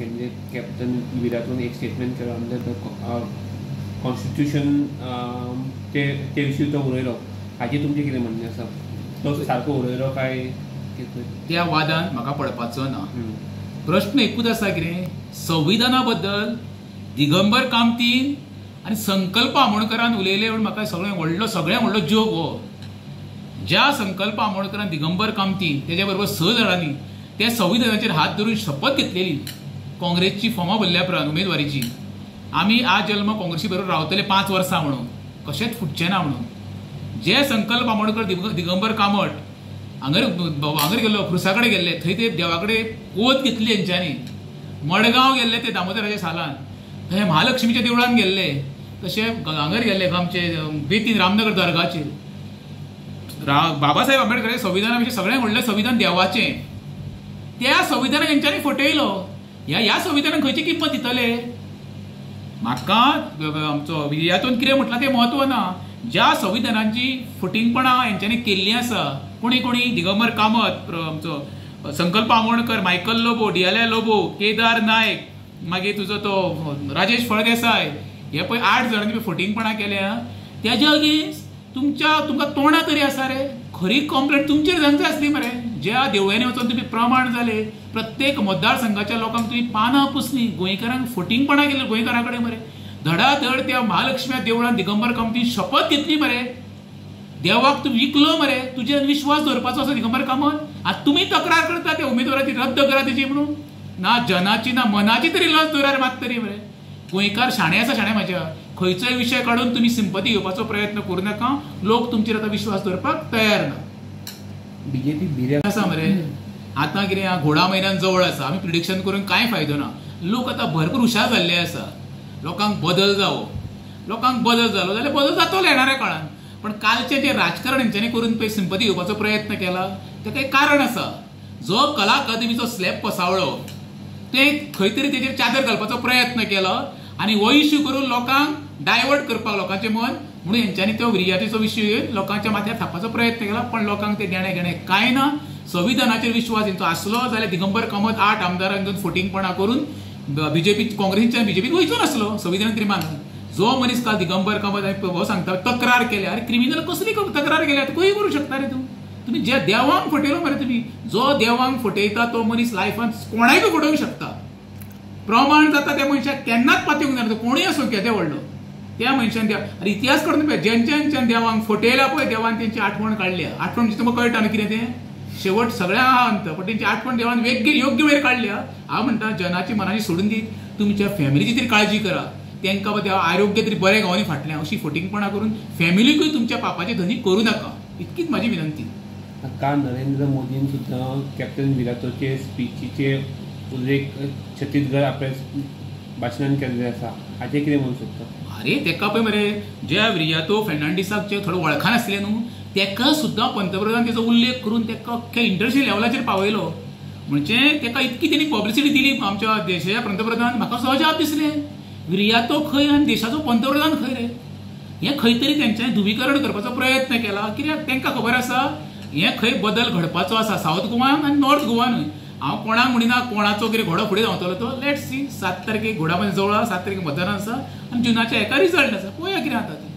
Candidate captain विराटून एक statement केलो under constitution ते विशीं तो उलयलो. हाजेर तुमचें कितें म्हणणें आसा? तो सारको उलयलो काय? त्या वादान म्हाका पडपाचो ना. प्रश्न एकूच आसा कितें, संविधाना बद्दल दिगंबर कामतीन आनी संकल्प आमोणकरान उलयले म्हूण म्हाका सगळ्यां व्हडलो जोग हो. ज्या संकल्प आमोणकरान दिगंबर कामतीन तेज्या बरोबर 6 जाणांनी त्या संविधानाचेर हात धरून शपथ घेतलेली काँग्रेसची फॉर्मां भरल्या उपरांत उमेदवारीची, आमी आज जल्म काँग्रेसी बरोबर रावतले 5 वर्सां म्हणून, कशेंच फुटचे ना म्हणून. जे संकल्प आमोणकर दिगंबर कामत हांगर गेल्लो, खुर्सा कडेन गेल्ले, थंय ते देवा कडेन ओत घेतली हेंच्यांनी. मडगांव गेल्ले ते दामोदराच्या सालान, थंय महालक्ष्मीच्या देवळान गेल्ले, तशे हांगर गेल्ले आमचे बेतीन रामनगर दर्गाचेर. बाबासाहेब आंबेडकराच्या संविधाना विशीं सगळ्यांत व्हडलें संविधान देवाचें. त्या संविधानाक हेंच्यांनी फटयलो. ह्या संविधानाक खंयची किंमत दितले? म्हाका आमचो हातून कितें म्हटलां तें म्हत्व ना. ज्या संविधानाची फटिंगपणां हेंच्यांनी केल्लीं आसा, कोणी दिगंबर कामत, आमचो संकल्प आमोणकर, मायकल लोबो, डियाल्या लोबो, केदार नायक, मागीर तुजो तो राजेश फळदेसाय, हे पळय 8 जाणांनी फटिंगपणां केल्या. तेज्या अगेन्स्ट तुमकां तोंडां तरी आसा रे? खरी कंप्लेंट तुमचेर जावंक जाय आसली मरे. ज्या देवळ्यांनी वचून तुमी प्रमाण जाले, प्रत्येक मतदारसंघाच्या लोकांक तुमी पानां पुसलीं, गोंयकारांक फटिंगपणां केलें गोंयकारां कडेन मरे. धडाधड त्या महालक्ष्मी देवळान दिगंबर कामतीन शपथ घेतली मरे. देवाक तूं विकलो मरे. तुजेर विश्वास दवरपाचो आसा दिगंबर कामत? आतां तुमी तक्रार करता त्या उमेदवाराची रद्द करा तेजी म्हणून. ना जनाची ना मनाची तरी लज दवरार मात तरी मरे. गोंयकार शाणे आसा शाणे म्हाज्या. खंयचोय विशय काडून तुमी सिंपती घेवपाचो प्रयत्न करूं नाका. लोक तुमचेर आतां विश्वास दवरपाक तयार ना. बीजेपी भिऱ्या आसा मरे. आतां कितें घोडा मैदान जवळ आसा, आमी प्रिडिक्शन करून कांय फायदो ना. लोक आतां भरपूर हुशार जाल्ले आसा. लोकांक बदल जावो, लोकांक बदल जालो जाल्यार बदल जातलो येणाऱ्या काळान. पण कालचें जें राजकारण हेंच्यांनी करून पळय सिंपती घेवपाचो प्रयत्न केला, ताका एक कारण आसा. जो कला अकादमीचो स्लॅब पसावलो, ते खंय तरी तेजेर चादर घालपाचो प्रयत्न केलो आनी हो इश्यू करून लोकांक डायवर्ट करपाक लोकांचें मन, म्हणून हेंच्यांनी तो विर्यातीचो विशय लोकांच्या माथ्यार थापपाचो प्रयत्न केला. पण लोकांक ते घेणे कांय ना. संविधानाचेर विश्वास हेंचो आसलो जाल्यार दिगंबर कामत 8 आमदारांक घेवन फटिंगपणां करून बीजेपी काँग्रेसीच्यान बीजेपीक वयचो नासलो संविधान तरी मानून. जो मनीस काल दिगंबर कामत हो सांगता तक्रार केल्या, अरे क्रिमिनल कसली तक्रार केल्या? खंय करूं शकता रे तूं? तुमी ज्या देवांक फटयलो मरे, तुमी जो देवांक फटयता तो मनीस लायफान कोणायक फटोवंक शकता. प्रमाण जाता त्या मनशाक केन्नाच पातळूंक ना. कोणूय असो केदे व्हडलो त्या मनशान अरे इतिहास काडून पळय, ज्यांच्यान देवांक फटयला पळय, देवान तेंची आठवण काडल्या. आठवण म्हणजे तुमकां कळटा न्हू कितें तें? शेवट सगळ्या आहा अंत, पण तेंची आठवण देवान योग्य वेळ काडल्या. हांव म्हणटा जनाची मनाची सोडून दी, तुमच्या फॅमिलीची तरी काळजी करा. तांकां देवा आरोग्य तरी बरें गावनी फाटल्यान अशी फटिंगपणां करून फॅमिलीकूय तुमच्या पापाची धनी करूं नाका. इतकीच म्हाजी विनंती. काल नरेंद्र मोदीन सुद्दां कॅप्टन विराटोचे स्पीचीचे उल्लेख छत्तीसगड आपल्या भाशणान केल्ले आसा. हाचें कितें म्हणूंक सोदता? अरे तेका पळय मरे, ज्या विर्यातो फेर्नांडीसाक जे थोडे वळखान आसले न्हू, तेका सुद्दां पंतप्रधान तेचो उल्लेख करून तेका अख्ख्या इंटरनॅशनल लेवलाचेर पावयलो. म्हणजे तेका इतकी तेणी पब्लिसिटी दिली आमच्या देशाच्या पंतप्रधान. म्हाका सहजाप दिसलें, विर्यातो खंय आनी देशाचो पंतप्रधान खंय रे? हें खंय तरी तेंच्यांनी ध्रुवीकरण करपाचो प्रयत्न केला. कित्याक तांकां खबर आसा हें खंय बदल घडपाचो आसा सावथ गोवान आनी नॉर्थ गोवानूय. हांव कोणाक म्हणिना कोणाचो कितें घोडो फुडें धांवतलो तो. Let's see. 7 तारखेक घोडा जवळ 7 तारखेक मतदान आसा आनी जुनाच्या 1 रिजल्ट आसा. पळोवया कितें जाता तें.